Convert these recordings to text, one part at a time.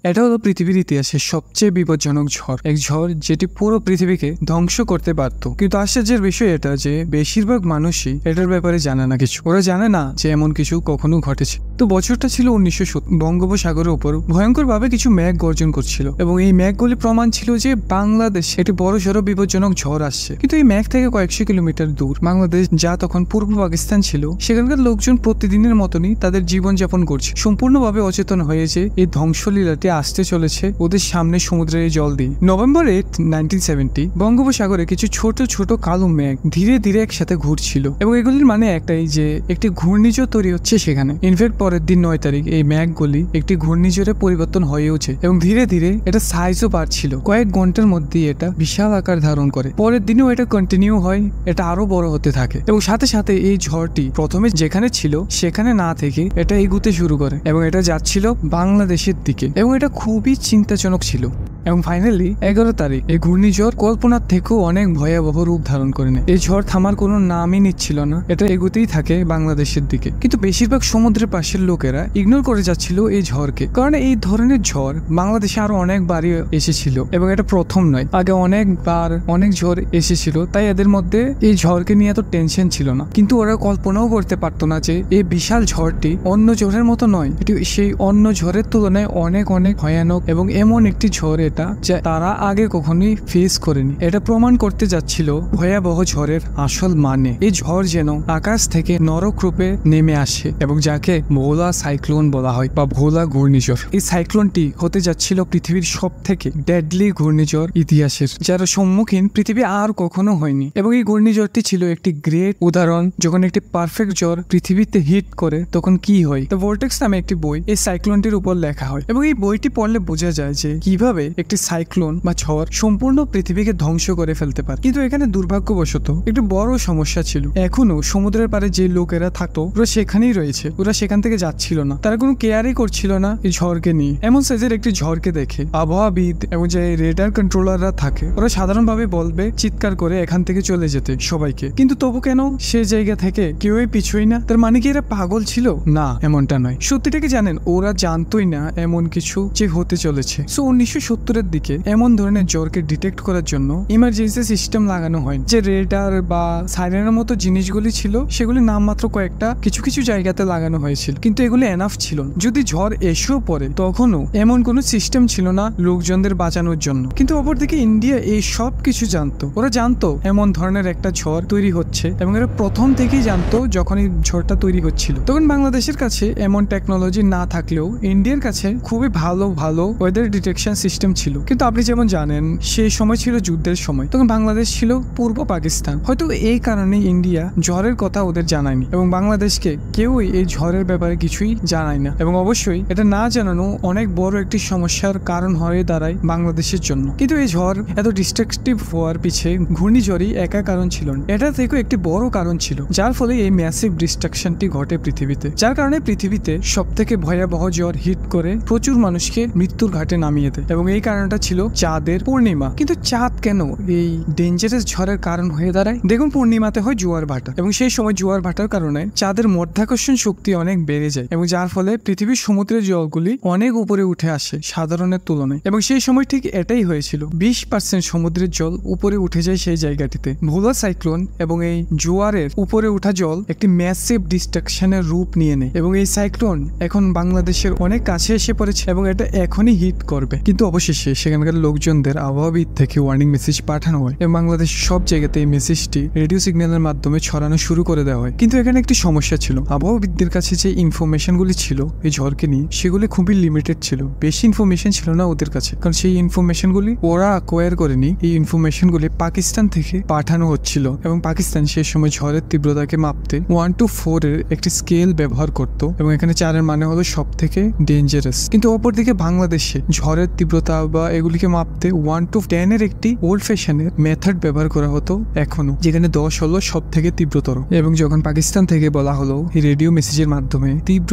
এটা হলো পৃথিবীর ইতিহাসে সবচেয়ে বিপজ্জনক ঝড়, এক ঝড় যেটি পুরো পৃথিবীকে ধ্বংস করতে পারত। কিন্তু আশ্চর্যের বিষয় এটা যে বেশিরভাগ মানুষই এটার ব্যাপারে জানে না কিছু। ওরা জানে না যে এমন কিছু কখনো ঘটেছে। তো বছরটা ছিল 1970। বঙ্গোপসাগরের উপর ভয়ঙ্কর ভাবে কিছু মেঘ গর্জন করছিল এবং এই মেঘগুলি প্রমাণ ছিল যে বাংলাদেশ একটি বড় সড়ো বিপজ্জনক ঝড় আসছে। কিন্তু এই মেঘ থেকে কয়েকশো কিলোমিটার দূর বাংলাদেশ, যা তখন পূর্ব পাকিস্তান ছিল, সেখানকার লোকজন প্রতিদিনের মতনই তাদের জীবনযাপন করছে, সম্পূর্ণভাবে অচেতন হয়েছে এই ধ্বংসলীলাটি আসতে চলেছে ওদের সামনে সমুদ্রের জল দিয়ে। নভেম্বর 8, 1970 বঙ্গোপসাগরে কিছু ছোট ছোট কালো মেঘ ধীরে ধীরে একসাথে ঘুরছিল এবং এগুলির মানে একটাই যে একটি ঘূর্ণিঝড় তৈরি হচ্ছে সেখানে। ইনফ্যাক্ট পরের দিন 9 তারিখ এই মেঘগুলি একটি ঘূর্ণিঝড়ে পরিবর্তন হয়ে ওঠে এবং ধীরে ধীরে এটা সাইজও বাড়ছিল। কয়েক ঘন্টার মধ্যে এটা বিশাল আকার ধারণ করে। পরের দিনেও এটা কন্টিনিউ হয়, এটা আরো বড় হতে থাকে এবং সাথে সাথে এই ঝড়টি প্রথমে যেখানে ছিল সেখানে না থেকে এটা এগুতে শুরু করে এবং এটা যাচ্ছিল বাংলাদেশের দিকে এবং এটা খুবই চিন্তাজনক ছিল। এবং ফাইনালি 11 তারিখ এই ঘূর্ণিঝড় কল্পনার থেকেও অনেক ভয়াবহ রূপ ধারণ করে নেয়। এই ঝড় থামার কোনো নামই নিচ্ছিল না, এটা এগোতেই থাকে বাংলাদেশের দিকে। কিন্তু বেশিরভাগ সমুদ্রের পাশের লোকেরা ইগনোর করে যাচ্ছিল এই ঝড়কে, কারণ এই ধরনের ঝড় বাংলাদেশে আরো অনেকবারই এসেছিল এবং এটা প্রথম নয়, আগে অনেকবার অনেক ঝড় এসেছিল। তাই এদের মধ্যে এই ঝড়কে নিয়ে এত টেনশন ছিল না। কিন্তু ওরা কল্পনাও করতে পারতো না যে এই বিশাল ঝড়টি অন্য ঝড়ের মতো নয়, এটি সেই অন্য ঝড়ের তুলনায় অনেক অনেক ভয়ানক এবং এমন একটি ঝড় এটা যা তারা আগে কখনোই ফেস করেনি। এটা প্রমাণ করতে যাচ্ছিল ভয়াবহ ঝড়ের আসল মানে। এই ঝড় যেন আকাশ থেকে নরক রূপে নেমে আসে এবং যাকে ভোলা সাইক্লোন বলা হয় বা ভোলা ঘূর্ণিঝড়। এই সাইক্লোনটি হতে যাচ্ছিল পৃথিবীর সব থেকে ডেডলি ঘূর্ণিঝড় ইতিহাসের, যার সম্মুখীন পৃথিবী আর কখনো হয়নি। এবং এই ঘূর্ণিঝড়টি ছিল একটি গ্রেট উদাহরণ, যখন একটি পারফেক্ট ঝড় পৃথিবীতে হিট করে তখন কি হয়। দ্য ভোর্টেক্স নামে একটি বই এই সাইক্লোনটির উপর লেখা হয় এবং এই বইটি পড়লে বোঝা যায় যে কিভাবে একটি সাইক্লোন বা ঝড় সম্পূর্ণ পৃথিবীকে ধ্বংস করে ফেলতে পারে। কিন্তু এখানে দুর্ভাগ্যবশত একটি বড় সমস্যা ছিল। এখনো সমুদ্রের পারে যে লোকেরা থাকতো ওরা সেখানেই রয়েছে, ওরা সেখান থেকে যাচ্ছিল না, তারা কোনো কেয়ারই করছিল না এই ঝড়কে নিয়ে। এমন সাইজের একটি ঝড়কে দেখে আবহাওয়াবিদ এবং যে রেডার কন্ট্রোলাররা থাকে ওরা সাধারণভাবে বলবে চিৎকার করে এখান থেকে চলে যেতে সবাইকে, কিন্তু তবু কেন সে জায়গা থেকে কেউই পিছুই না? তার মানে কি এরা পাগল ছিল? না, এমনটা নয়। সত্যিটাকে জানেন, ওরা জানতোই না এমন কিছু যে হতে চলেছে। সো 1970-এর দিকে এমন ধরনের জ্বরকে ডিটেক্ট করার জন্য ইমার্জেন্সি সিস্টেম লাগানো হয়। যে রেডার বা সাইরেনের মতো জিনিসগুলি ছিল সেগুলি নামমাত্র কয়েকটা কিছু কিছু জায়গাতে লাগানো হয়েছিল, কিন্তু এগুলি এনাফ ছিল না। যদি ঝড় এসেও পড়ে তখনও এমন কোনো সিস্টেম ছিল না লোকজনদের বাঁচানোর জন্য। কিন্তু অপরদিকে ইন্ডিয়া এই সব কিছু জানতো। ওরা জানতো এমন ধরনের একটা ঝড় তৈরি হচ্ছে এবং এরা প্রথম থেকেই জানতো যখন এই ঝড়টা তৈরি হচ্ছিল। তখন বাংলাদেশের কাছে এমন টেকনোলজি না থাকলেও ইন্ডিয়ার কাছে খুবই ভালো ভালো ওয়েদার ডিটেকশন সিস্টেম ছিল। কিন্তু আপনি যেমন জানেন সেই সময় ছিল যুদ্ধের সময়, তখন বাংলাদেশ ছিল পূর্ব পাকিস্তান। হয়তো এই কারণে ইন্ডিয়া ঝড়ের কথা ওদের জানায়নি এবং বাংলাদেশকে কেউই এই ঝড়ের ব্যাপারে কিছুই জানায় না। এবং অবশ্যই এটা না জানানো অনেক বড় একটি সমস্যার কারণ হয়ে দাঁড়ায় বাংলাদেশের জন্য। কিন্তু এই ঝড় এত ডিস্ট্রাকটিভ হওয়ার পিছে ঘূর্ণিঝড়ই একা কারণ ছিল না, এটা থেকেও একটি বড় কারণ ছিল যার ফলে এই ম্যাসিভ ডিস্ট্রাকশনটি ঘটে পৃথিবীতে, যার কারণে পৃথিবীতে সব থেকে ভয়াবহ ঝড় হিট করে প্রচুর মানুষকে মৃত্যুর ঘাটে নামিয়ে দেয়। এবং এই কারণটা ছিল চাঁদের পূর্ণিমা। কিন্তু চাঁদ কেন এই ডেঞ্জারাস ঝড়ের কারণ হয়ে দাঁড়ায়? দেখুন, পূর্ণিমাতে হয় জোয়ার ভাটা এবং সেই সময় জোয়ার ভাটার কারণে চাঁদের মাধ্যাকর্ষণ শক্তি অনেক বেড়ে যায় এবং যার ফলে পৃথিবীর সমুদ্রের জলগুলি অনেক উপরে উঠে আসে সাধারণের তুলনায়। এবং সেই সময় ঠিক এটাই হয়েছিল, 20% সমুদ্রের জল উপরে উঠে যায় সেই জায়গাটিতে। ভোলা সাইক্লোন এবং এই জোয়ারের উপরে উঠা জল একটি ম্যাসিভ ডিস্ট্রাকশনের রূপ নিয়ে নেয় এবং এই সাইক্লোন এখন বাংলাদেশের অনেক কাছে এসে পড়েছে এবং এটা এখনই হিট করবে। কিন্তু অবশেষে সেখানকার লোকজনদের আবহাওয়াবিদ থেকে ওয়ার্নিং মেসেজ পাঠানো হয় এবং বাংলাদেশের সব জায়গাতে এই মেসেজটি রেডিও সিগন্যালের মাধ্যমে ছড়ানো শুরু করে দেওয়া হয়। কিন্তু এখানে একটি সমস্যা ছিল, আবহাওয়াবিদদের কাছে যে ইনফরমেশনগুলি ছিল এই ঝড়কে নিয়ে সেগুলি খুবই লিমিটেড ছিল, বেশি ইনফরমেশন ছিল না ওদের কাছে, কারণ সেই ইনফরমেশনগুলি ওরা অ্যাকোয়ার করেনি। এই ইনফরমেশনগুলি পাকিস্তান থেকে পাঠানো হচ্ছিল এবং পাকিস্তান সেই সময় ঝড়ের তীব্রতাকে মাপতে 1 to 4 এর একটি স্কেল ব্যবহার করত এবং এখানে 4 এর মানে হলো সব থেকে ডেঞ্জারাস। কিন্তু অপরদিকে বাংলাদেশে ঝড়ের তীব্রতা বা এগুলিকে মাপতে 1 to 10 এর একটি ওল্ড ফ্যাশনের মেথড ব্যবহার করা হতো এখনো, যেখানে 10 হলো সব থেকে তীব্রতর। এবং যখন পাকিস্তান থেকে বলা হলো এই রেডিও মেসেজের মাধ্যমে তীব্র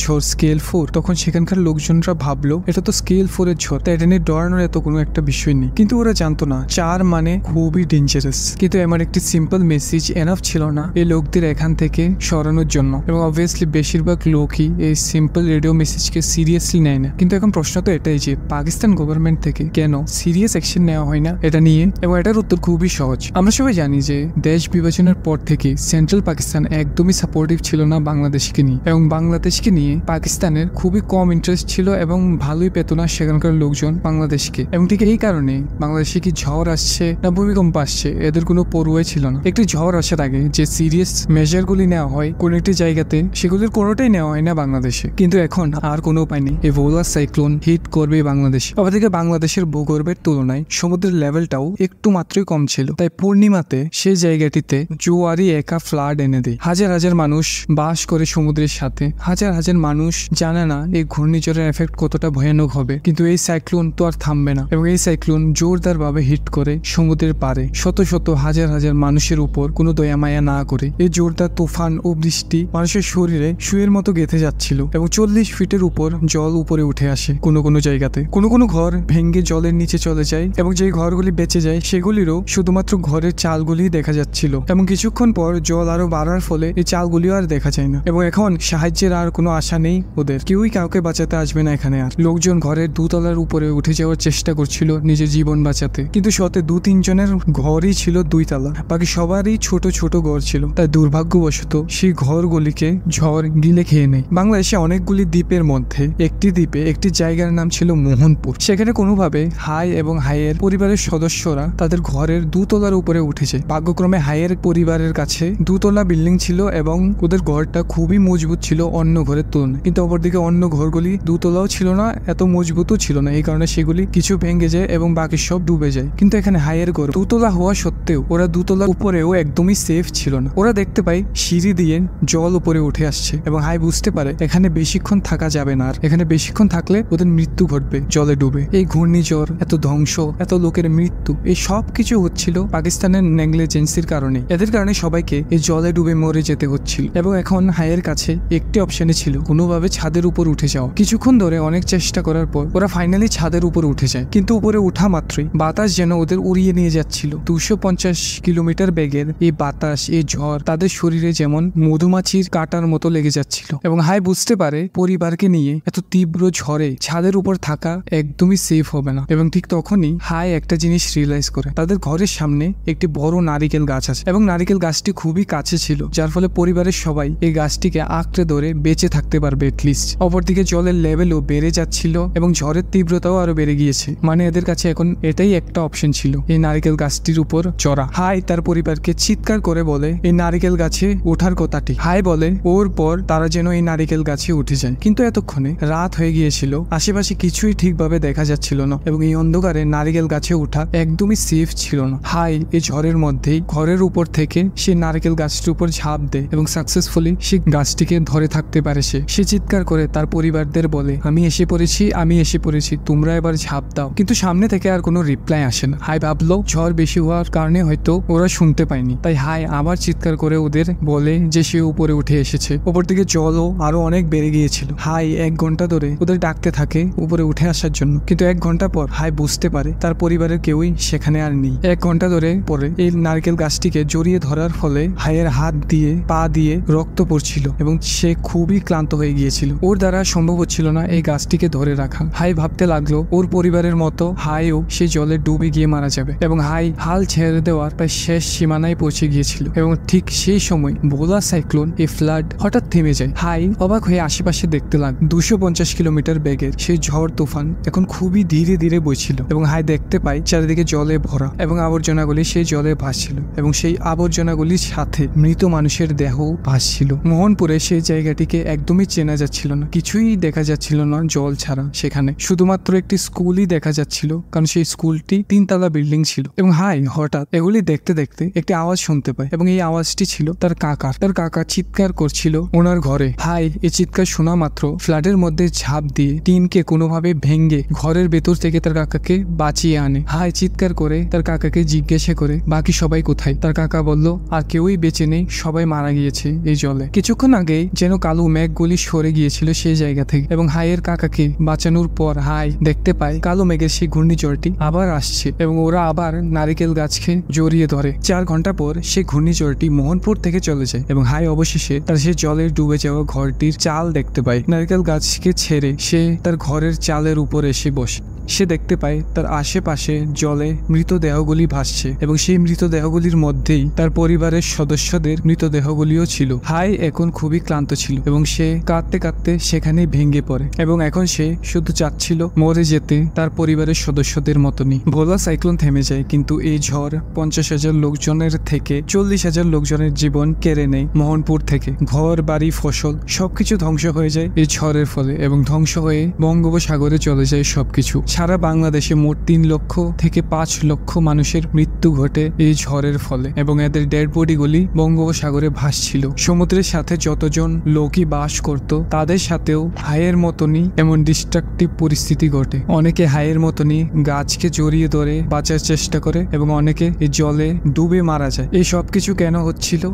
ঝড় স্কেল 4, তখন সেখানকার লোকজনরা ভাবলো এটা তো স্কেল 4 এর ঝড়, তাই এটা নিয়ে ডরানোর এত কোনো একটা বিষয় নেই। কিন্তু ওরা জানতো না 4 মানে খুবই ডেঞ্জারাস। কিন্তু এমন একটি সিম্পল মেসেজ এনাফ ছিল না এই লোকদের এখান থেকে সরানোর জন্য। এবং অবভিয়াসলি বেশিরভাগ লোকই এই সিম্পল রেডিও মেসেজকে সিরিয়াসলি নেয় না। কিন্তু এখন প্রশ্ন তো এটাই যে পাকিস্তান গভর্নমেন্ট থেকে কেন সিরিয়াস অ্যাকশন নেওয়া হয় না এটা নিয়ে, এবং এটার উত্তর খুবই সহজ। আমরা সবাই জানি যে দেশ বিভাজনের পর থেকে সেন্ট্রাল পাকিস্তান একদমই সাপোর্টিভ ছিল না বাংলাদেশকে নিয়ে, এবং বাংলাদেশকে নিয়ে পাকিস্তানের খুবই কম ইন্টারেস্ট ছিল এবং ভালোই পেত না সেখানকার লোকজন বাংলাদেশকে। এবং ঠিক এই কারণে বাংলাদেশে কি ঝড় আসছে না ভূমিকম্প আসছে এদের কোনো পড়ুয়াই ছিল না। একটি ঝড় আসার আগে যে সিরিয়াস মেজারগুলি নেওয়া হয় কোন একটি জায়গাতে, সেগুলির কোনোটাই নেওয়া হয় না বাংলাদেশে। কিন্তু এখন আর কোনো উপায় নেই, এই ভোলা সাইক্লোন হিট করবে বাংলাদেশ। অপরদিকে বাংলাদেশের ভূগর্ভের তুলনায় সমুদ্রের লেভেলটাও একটু মাত্রই কম ছিল, তাই পূর্ণিমাতে সেই জায়গাটিতে জোয়ারি একা ফ্লাড এনে দেয়। হাজার হাজার মানুষ বাস করে সমুদ্রের সাথে, হাজার হাজার মানুষ জানে না এই ঘূর্ণিঝড়ের এফেক্ট কতটা ভয়ানক হবে। কিন্তু এই সাইক্লোন তো আর থামবে না, এবং এই সাইক্লোন জোরদার ভাবে হিট করে সমুদ্রের পারে শত শত হাজার হাজার মানুষের উপর কোনো দয়া মায়া না করে। এই জোরদার তুফান ও বৃষ্টি মানুষের শরীরে শুয়ের মতো গেঁথে যাচ্ছিল, এবং 40 ফিটের উপর জল উপরে উঠে আসে। কোনো জায়গাতে কোনো ঘর ভেঙ্গে জলের নিচে চলে যায়, এবং যে ঘরগুলি বেঁচে যায় সেগুলিরও শুধুমাত্র ঘরের চালগুলি দেখা যাচ্ছিল। এবং কিছুক্ষণ পর জল আরো বাড়ার ফলে এই চালগুলিও আর দেখা যায় না, এবং এখন সাহায্যের আর কোনো আশা নেই ওদের। কেউই কাউকে বাঁচাতে আসবে না এখানে আর। লোকজন ঘরের 2 তলার উপরে উঠে যাওয়ার চেষ্টা করছিল নিজের জীবন বাঁচাতে, কিন্তু শতে 2-3 জনের ঘরই ছিল 2 তলা, বাকি সবারই ছোট ছোট ঘর ছিল। তাই দুর্ভাগ্যবশত সেই ঘরগুলিকে ঝড় গিলে খেয়ে নেয়। বাংলাদেশে অনেকগুলি দ্বীপের মধ্যে একটি দ্বীপে একটি জায়গার নাম ছিল মোহনপুর। সেখানে কোনোভাবে হাই এবং হাইয়ের পরিবারের সদস্যরা তাদের ঘরের 2 তলার উপরে উঠে যায়। ভাগ্যক্রমে হাইয়ের পরিবারের কাছে 2 তলা বিল্ডিং ছিল এবং ওদের ঘরটা খুবই মজবুত ছিল অন্য ঘরের তুলনায়। কিন্তু অপরদিকে অন্য ঘরগুলি 2 তলাও ছিল না, এত মজবুতও ছিল না, এই কারণে সেগুলি কিছু ভেঙে যায় এবং বাকি সব ডুবে যায়। কিন্তু এখানে হাইয়ের ঘর 2 তলা হওয়া সত্ত্বেও ওরা 2 তলার উপরেও একদমই সেফ ছিল না। ওরা দেখতে পায় সিঁড়ি দিয়ে জল উপরে উঠে আসছে, এবং হাই বুঝতে পারে এখানে বেশিক্ষণ থাকা যাবে না, আর এখানে বেশিক্ষণ থাকলে ওদের মৃত্যু ঘটবে জলে ডুবে। এই ঘূর্ণিঝড়, এত ধ্বংস, এত লোকের মৃত্যু, এই সব কিছু হচ্ছিল পাকিস্তানের নেগলিজেন্সির কারণে। এদের কারণে সবাইকে এই জলে ডুবে মরে যেতে হচ্ছিল। এবং এখন হাইয়ের কাছে একটি অপশনে ছিল কোনোভাবে ছাদের উপর উঠে যাওয়া। কিছুক্ষণ ধরে অনেক চেষ্টা করার পর ওরা ফাইনালি ছাদের উপর উঠে যায়, কিন্তু উপরে উঠা মাত্রই বাতাস যেন ওদের উড়িয়ে নিয়ে যাচ্ছিল। 250 কিলোমিটার বেগের এই বাতাস, এই ঝড় তাদের শরীরে যেমন মধুমাছির কাটার মতো লেগে যাচ্ছিল। এবং হাই বুঝতে পারে পরিবারকে নিয়ে এত তীব্র ঝড়ে ছাদের উপর থাকা একদমই সেফ হবে না। এবং ঠিক তখনই হাই একটা জিনিস রিয়েলাইজ করে, তাদের ঘরের সামনে একটি বড় নারিকেল গাছ আছে, এবং নারিকেল গাছটি খুবই কাছে ছিল, যার ফলে পরিবারের সবাই এই গাছটিকে আঁকড়ে ধরে বেঁচে থাকতে পারবে এটলিস্ট। অপরদিকে জলের লেভেলও বেড়ে যাচ্ছিল এবং ঝড়ের তীব্রতাও আরো বেড়ে গিয়েছে। মানে এদের কাছে এখন এটাই একটা অপশন ছিল, এই নারিকেল গাছটির উপর চড়া। হাই তার পরিবারকে চিৎকার করে বলে এই নারিকেল গাছে ওঠার কথাটি। হাই বলে ওর পর তারা যেন এই নারিকেল গাছে উঠে যায়। কিন্তু এতক্ষণে রাত হয়ে গিয়েছিল, আশেপাশে কিছুই ঠিকভাবে দেখা যাচ্ছিল না, এবং এই অন্ধকারে নারিকেল গাছে ওঠা একদমই সেফ ছিল না। হাই এই ঝড়ের মধ্যেই ঘরের উপর থেকে সে নারিকেল গাছটির উপর ঝাঁপ দেয় এবং সাকসেসফুলি সে গাছটিকে ধরে থাকতে পারে। সে চিৎকার করে তার পরিবারদের বলে আমি এসে পড়েছি, তোমরা এবার ঝাঁপ দাও। কিন্তু সামনে থেকে আর কোনো রিপ্লাই আসে না। হাই ভাবলো ঝড় বেশি হওয়ার কারণে হয়তো ওরা শুনতে পায়নি, তাই হাই আবার চিৎকার করে ওদের বলে যে সে উপরে উঠে এসেছে। ওপর দিকে জলও আরো অনেক বেড়ে গিয়েছিল। হাই 1 ঘন্টা ধরে ওদের ডাকতে থাকে উপরে উঠে আসার জন্য, কিন্তু 1 ঘন্টা পর হাই বুঝতে পারে তার পরিবারের কেউই সেখানে আর নেই। 1 ঘন্টা ধরে পরে এই নারকেল গাছটিকে জড়িয়ে ধরার ফলে হাইয়ের হাত দিয়ে পা দিয়ে রক্ত পড়ছিল, এবং সে খুবই ক্লান্ত হয়ে গিয়েছিল। ওর দ্বারা সম্ভব হচ্ছিল না এই গাছটিকে ধরে রাখা। হাই ভাবতে লাগলো ওর পরিবারের মতো হাইও সে জলে ডুবে গিয়ে মারা যাবে, এবং হাই হাল ছেড়ে দেওয়ার প্রায় শেষ সীমানায় পৌঁছে গিয়েছিল। এবং ঠিক সেই সময় ভোলা সাইক্লোন এই ফ্লাড হঠাৎ থেমে যায়। হাই অবাক হয়ে আশেপাশে দেখতে লাগলো 250 কিলোমিটার বেগের সেই ঝড় তুফান এখন খুবই ধীরে ধীরে বইছিল, এবং হাই দেখতে পায় চারিদিকে জলে ভরা এবং আবর্জনাগুলি সেই জলে ভাসছিল, এবং সেই আবর্জনাগুলির সাথে মৃত মানুষের দেহ ভাসছিল। মোহনপুরে সেই জায়গাটিকে একদমই চেনা যাচ্ছিল না, কিছুই দেখা যাচ্ছিল না জল ছাড়া। সেখানে শুধুমাত্র একটি স্কুলই দেখা যাচ্ছিল, কারণ সেই স্কুলটি 3 তলা বিল্ডিং ছিল। এবং হাই হঠাৎ এগুলি দেখতে দেখতে একটি আওয়াজ শুনতে পায়, এবং এই আওয়াজটি ছিল তার কাকা চিৎকার করছিল ওনার ঘরে। হাই এই চিৎকার শোনা মাত্র ফ্ল্যাটের মধ্যে ঝাঁপ দিয়ে টিনকে কোনোভাবে ভেঙে ঘরের ভেতর থেকে তার কাকাকে বাঁচিয়ে আনে। হাই চিৎকার করে তার কাকাকে জিজ্ঞাসা করে বাকি সবাই কোথায়। তার কাকা বলল আর কেউই বেঁচে নেই, সবাই মারা গিয়েছে এই জলে। কিছুক্ষণ আগে যেন কালো মেঘগুলি সরে গিয়েছিল সেই জায়গা থেকে, এবং হাইয়ের কাকাকে বাঁচানোর পর হাই দেখতে পায় কালো মেঘের সেই ঘূর্ণিঝড়টি আবার আসছে এবং ওরা আবার নারিকেল গাছকে জড়িয়ে ধরে। 4 ঘন্টা পর সেই ঘূর্ণিঝড়টি মোহনপুর থেকে চলে যায় এবং হাই অবশেষে তার সেই জলে ডুবে যাওয়া ঘরটির চাল দেখতে পায়। নারিকেল গাছকে ছেড়ে সে তার ঘরের চালের উপর এসে বসে। সে দেখতে পায় তার আশেপাশে জলে মৃতদেহগুলি ভাসছে এবং সেই মৃতদেহগুলির মধ্যেই তার পরিবারের সদস্যদের মৃতদেহগুলিও ছিল। হাই এখন খুবই ক্লান্ত ছিল এবং সে কাঁদতে কাঁদতে সেখানেই ভেঙে পড়ে এবং এখন সে শুধু চাচ্ছিল মরে যেতে তার পরিবারের সদস্যদের মতনই। ভোলা সাইক্লোন থেমে যায়, কিন্তু এই ঝড় 50,000 লোকজনের থেকে 40,000 লোকজনের জীবন কেড়ে নেয়। মোহনপুর থেকে ঘর বাড়ি ফসল সবকিছু ধ্বংস হয়ে যায় এই ঝড়ের ফলে এবং ধ্বংস হয়ে বঙ্গোপসাগরে চলে যায় সবকিছু। সারা বাংলাদেশে মোট 3 লক্ষ থেকে 5 লক্ষ মানুষের মৃত্যু ঘটে এই ঝড়ের ফলে এবং এদের ডেড বডিগুলি বঙ্গোপসাগরে ভাসছিল। সমুদ্রের সাথে যতজন লোকই বাস করত তাদের সাথেও হাইয়ের মতনই এমন ডিস্ট্রাকটিভ পরিস্থিতি ঘটে। অনেকে হাইয়ের মতনই গাছকে জড়িয়ে ধরে বাঁচার চেষ্টা করে এবং অনেকে এই জলে ডুবে মারা যায়। এই সবকিছু কেন হচ্ছিল?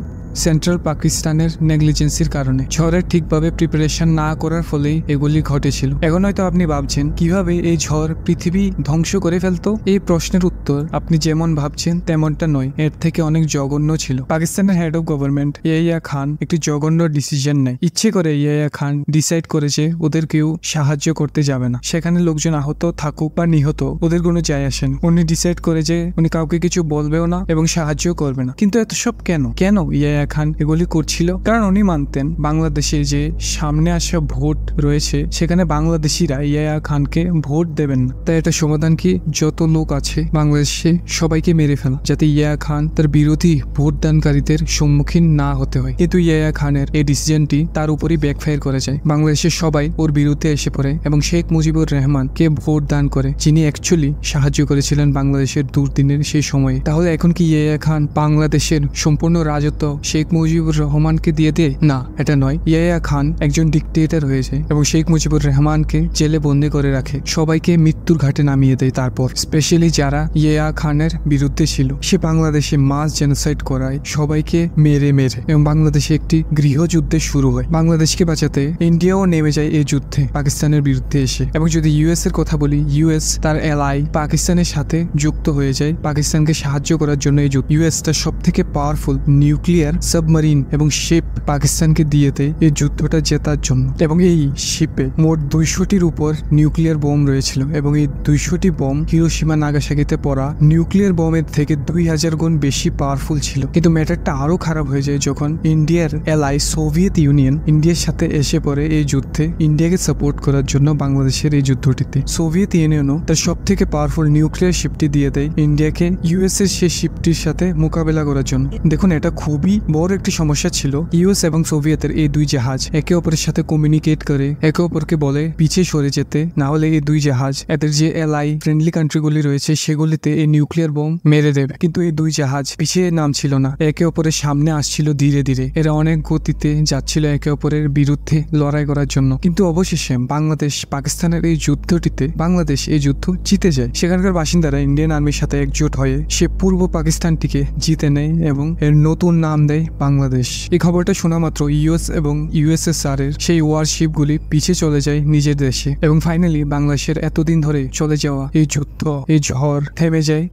সেন্ট্রাল পাকিস্তানের নেগলিজেন্সির কারণে। ঝড়ের ঠিকভাবে প্রিপারেশন না করার ফলেই এগুলি ঘটেছিল। এখন হয়তো আপনি ভাবছেন কিভাবে এই ঝড় পৃথিবী ধ্বংস করে ফেলতো। এই প্রশ্নের উত্তর আপনি যেমন ভাবছেন তেমনটা নয়, এর থেকে অনেক জঘন্য ছিল। পাকিস্তানের head of government Yahya Khan একটি জঘন্য ডিসিশন নেয়। ইচ্ছে করে ইয়াহিয়া খান ডিসাইড করেছে ওদের কেউ সাহায্য করতে যাবে না, সেখানে লোকজন আহত থাকুক বা নিহত ওদের কোনো যায় আসে না। উনি ডিসাইড করে যে উনি কাউকে কিছু বলবেও না এবং সাহায্য করবে না। কিন্তু এত সব কেন ইয়াহিয়া খান এগুলি করছিল? কারণ উনি মানতেন বাংলাদেশে যে সামনে আসা ভোট রয়েছে সেখানে বাংলাদেশিরা ইয়াহিয়া খানকে ভোট দেবেন না। তাই এটা সমাধান কি যত লোক আছে বাংলাদেশে সবাইকে মেরে ফেলা, যাতে ইয়াহিয়া খান তার বিরোধী ভোটদানকারীদের সম্মুখীন না হতে হয়। কিন্তু ইয়াহিয়া খানের এই ডিসিশনটি তার উপরই ব্যাকফায়ার করে যায়। বাংলাদেশের সবাই ওর বিরুদ্ধে এসে পড়ে এবং শেখ মুজিবুর রহমানকে ভোট দান করে, যিনি অ্যাকচুয়ালি সাহায্য করেছিলেন বাংলাদেশের দুর্দিনের সেই সময়ে। তাহলে এখন কি ইয়াহিয়া খান বাংলাদেশের সম্পূর্ণ রাজত্ব শেখ মুজিবুর রহমানকে দিয়ে দেয়? না, এটা নয়। ইয়াহিয়া খান একজন ডিক্টেটর হয়েছে এবং শেখ মুজিবুর রহমানকে জেলে বন্দি করে রাখে, সবাইকে মৃত্যুর ঘাটে নামিয়ে দেয়। তারপর স্পেশালি যারা ইয়াহিয়া খানের বিরুদ্ধে ছিল সে বাংলাদেশে মাস জেনোসাইড করায় সবাইকে মেরে এবং বাংলাদেশে একটি গৃহযুদ্ধে শুরু হয়। বাংলাদেশকে বাঁচাতে ইন্ডিয়াও নেমে যায় এই যুদ্ধে পাকিস্তানের বিরুদ্ধে এসে। এবং যদি ইউএস এর কথা বলি, ইউএস তার এলাই পাকিস্তানের সাথে যুক্ত হয়ে যায় পাকিস্তানকে সাহায্য করার জন্য। এই যুদ্ধ ইউএস তার সব থেকে পাওয়ারফুল নিউক্লিয়ার সাবমারিন এবং শিপ পাকিস্তানকে দিয়ে দেয় এই যুদ্ধটা জেতার জন্য। এবং এই শিপে মোট 200টির উপর নিউক্লিয়ার বোম রয়েছিল এবং এই 200টি বোম হিরোশিমা নাগাসাকিতে পড়া নিউক্লিয়ার বোমের থেকে 2000 গুণ বেশি পাওয়ারফুল ছিল। কিন্তু ম্যাটারটা আরো খারাপ হয়ে যায় যখন ইন্ডিয়ার এলাই সোভিয়েত ইউনিয়ন ইন্ডিয়ার সাথে এসে পড়ে এই যুদ্ধে ইন্ডিয়াকে সাপোর্ট করার জন্য। বাংলাদেশের এই যুদ্ধটিতে সোভিয়েত ইউনিয়নও তার সব থেকে পাওয়ারফুল নিউক্লিয়ার শিপটি দিয়ে দেয় ইন্ডিয়াকে ইউএস এর সেই শিপটির সাথে মোকাবেলা করার জন্য। দেখুন, এটা খুবই বড় একটি সমস্যা ছিল। ইউএস এবং সোভিয়েতের এই দুই জাহাজ একে অপরের সাথে কমিউনিকেট করে একে অপরকে বলে পিছিয়ে সরে যেতে, না হলে এই দুই জাহাজ এদের যে এলাই ফ্রেন্ডলি কান্ট্রিগুলি রয়েছে সেগুলিতে এই নিউক্লিয়ার বোম মেরে দেবে। কিন্তু এই দুই জাহাজ পিছিয়ে নামছিল না, একে অপরের সামনে আসছিল ধীরে ধীরে। এরা অনেক গতিতে যাচ্ছিল একে অপরের বিরুদ্ধে লড়াই করার জন্য। কিন্তু অবশেষে বাংলাদেশ পাকিস্তানের এই যুদ্ধটিতে বাংলাদেশ এই যুদ্ধ জিতে যায়। সেখানকার বাসিন্দারা ইন্ডিয়ান আর্মির সাথে একজোট হয়ে সে পূর্ব পাকিস্তানটিকে জিতে নেয় এবং এর নতুন নাম দেয় বাংলাদেশ। এই খবরটা শোনা মাত্র ইউএস এবং ইউএসএসআর এর সেই ওয়ারশিপগুলি পিছিয়ে চলে যায় নিজের দেশে এবং ফাইনালি বাংলাদেশের এতদিন ধরে চলে যাওয়া এই যুদ্ধ, এই ঝড় থেমে যায়।